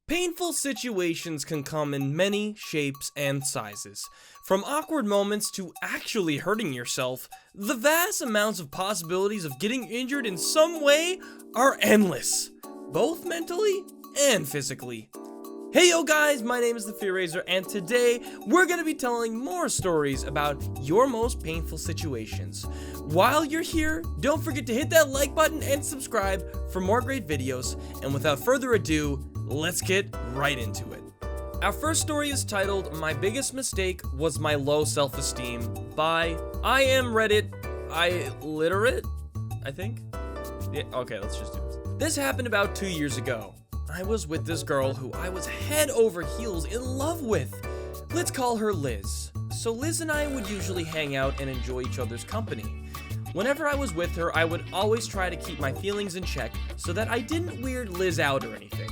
Painful situations can come in many shapes and sizes. From awkward moments to actually hurting yourself, the vast amounts of possibilities of getting injured in some way are endless, both mentally and physically. Hey yo guys, my name is TheFearRaiser, and today we're going to be telling more stories about your most painful situations. While you're here, don't forget to hit that like button and subscribe for more great videos, and without further ado, let's get right into it. Our first story is titled, My Biggest Mistake Was My Low Self-Esteem by I Am Reddit Illiterate, I think? Yeah, okay, let's just do this. This happened about 2 years ago. I was with this girl who I was head over heels in love with. Let's call her Liz. So Liz and I would usually hang out and enjoy each other's company. Whenever I was with her, I would always try to keep my feelings in check so that I didn't weird Liz out or anything.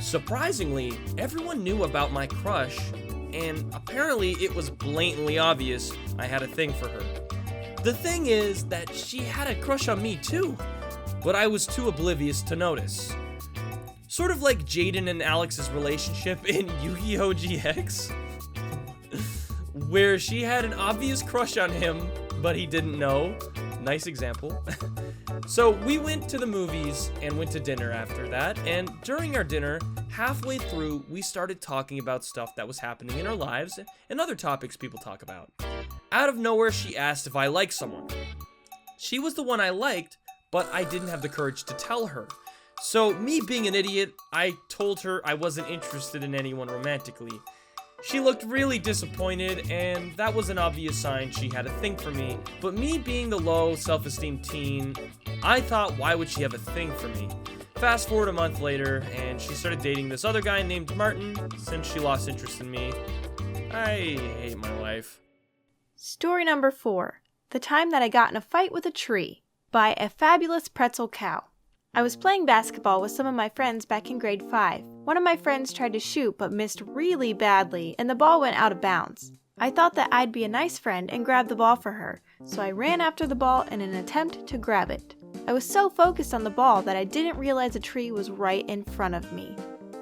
Surprisingly, everyone knew about my crush, and apparently it was blatantly obvious I had a thing for her. The thing is that she had a crush on me too, but I was too oblivious to notice. Sort of like Jaden and Alex's relationship in Yu-Gi-Oh! GX, where she had an obvious crush on him, but he didn't know. Nice example. So we went to the movies and went to dinner after that, and during our dinner, halfway through, we started talking about stuff that was happening in our lives and other topics people talk about. Out of nowhere, she asked if I liked someone. She was the one I liked, but I didn't have the courage to tell her. So, me being an idiot, I told her I wasn't interested in anyone romantically. She looked really disappointed, and that was an obvious sign she had a thing for me. But me being the low self-esteem teen, I thought, why would she have a thing for me? Fast forward a month later, and she started dating this other guy named Martin since she lost interest in me. I hate my life. Story number 4. The Time That I Got in a Fight with a Tree by A Fabulous Pretzel Cow. I was playing basketball with some of my friends back in grade 5. One of my friends tried to shoot but missed really badly, and the ball went out of bounds. I thought that I'd be a nice friend and grab the ball for her, so I ran after the ball in an attempt to grab it. I was so focused on the ball that I didn't realize a tree was right in front of me.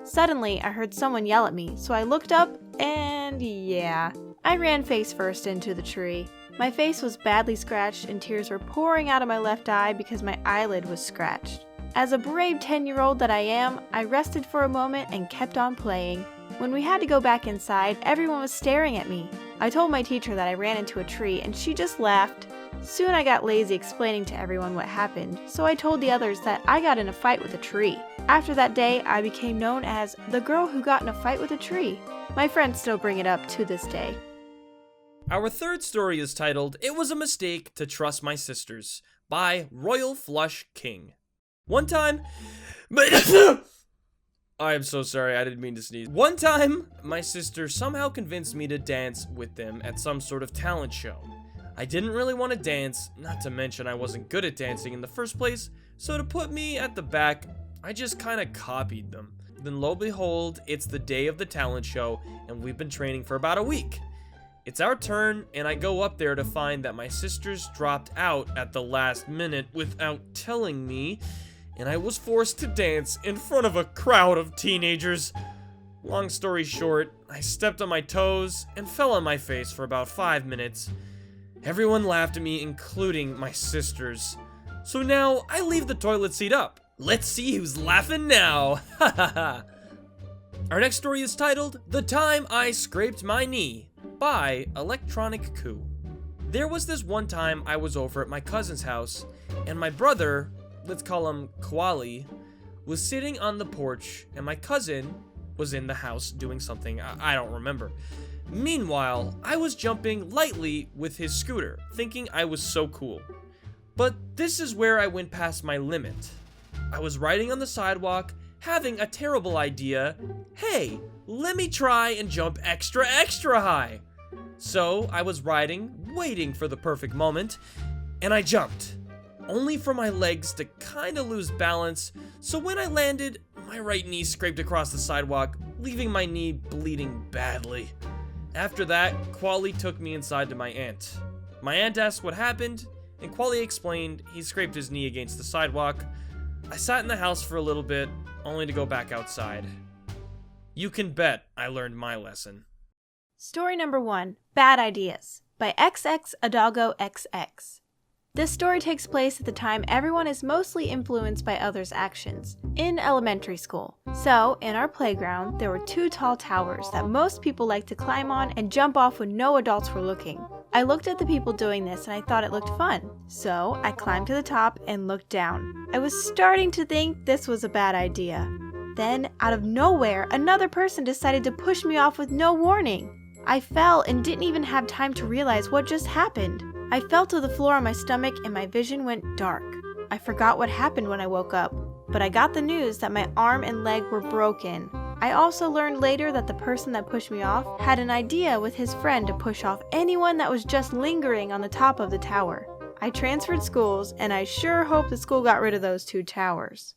Suddenly, I heard someone yell at me, so I looked up, and yeah, I ran face first into the tree. My face was badly scratched and tears were pouring out of my left eye because my eyelid was scratched. As a brave 10-year-old that I am, I rested for a moment and kept on playing. When we had to go back inside, everyone was staring at me. I told my teacher that I ran into a tree and she just laughed. Soon I got lazy explaining to everyone what happened, so I told the others that I got in a fight with a tree. After that day, I became known as the girl who got in a fight with a tree. My friends still bring it up to this day. Our third story is titled, It Was a Mistake to Trust My Sisters by Royal Flush King. One time, I'm so sorry, I didn't mean to sneeze. One time, my sister somehow convinced me to dance with them at some sort of talent show. I didn't really want to dance, not to mention I wasn't good at dancing in the first place, so to put me at the back, I just kind of copied them. Then lo and behold, it's the day of the talent show, and we've been training for about a week. It's our turn, and I go up there to find that my sisters dropped out at the last minute without telling me, and I was forced to dance in front of a crowd of teenagers. Long story short, I stepped on my toes and fell on my face for about 5 minutes. Everyone laughed at me, including my sisters. So now, I leave the toilet seat up. Let's see who's laughing now. Ha ha ha. Our next story is titled, The Time I Scraped My Knee by Electronic Coup. There was this one time I was over at my cousin's house, and my brother, let's call him Koali, was sitting on the porch, and my cousin was in the house doing something I don't remember. Meanwhile, I was jumping lightly with his scooter, thinking I was so cool. But this is where I went past my limit. I was riding on the sidewalk, having a terrible idea. Hey, let me try and jump extra high. So I was riding, waiting for the perfect moment, and I jumped. Only for my legs to kinda lose balance, so when I landed, my right knee scraped across the sidewalk, leaving my knee bleeding badly. After that, Quali took me inside to my aunt. My aunt asked what happened, and Quali explained he scraped his knee against the sidewalk. I sat in the house for a little bit, only to go back outside. You can bet I learned my lesson. Story number 1, Bad Ideas, by XX Adago XX. This story takes place at the time everyone is mostly influenced by others' actions, in elementary school. So, in our playground, there were 2 tall towers that most people like to climb on and jump off when no adults were looking. I looked at the people doing this and I thought it looked fun, so I climbed to the top and looked down. I was starting to think this was a bad idea. Then, out of nowhere, another person decided to push me off with no warning. I fell and didn't even have time to realize what just happened. I fell to the floor on my stomach and my vision went dark. I forgot what happened when I woke up, but I got the news that my arm and leg were broken. I also learned later that the person that pushed me off had an idea with his friend to push off anyone that was just lingering on the top of the tower. I transferred schools, and I sure hope the school got rid of those 2 towers.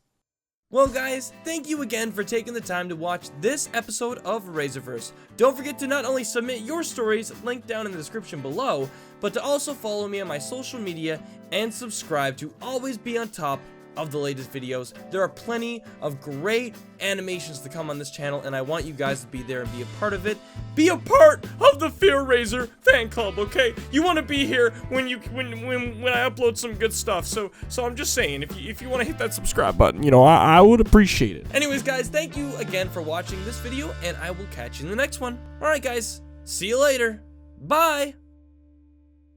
Well guys, thank you again for taking the time to watch this episode of Raiserverse. Don't forget to not only submit your stories, linked down in the description below, but to also follow me on my social media and subscribe to always be on top of the latest videos. There are plenty of great animations to come on this channel, and I want you guys to be there and be a part of it. Be a part of the TheFearRaiser fan club, okay? You want to be here when I upload some good stuff. So I'm just saying, if you want to hit that subscribe button, you know, I would appreciate it. Anyways, guys, thank you again for watching this video, and I will catch you in the next one. All right, guys, see you later. Bye.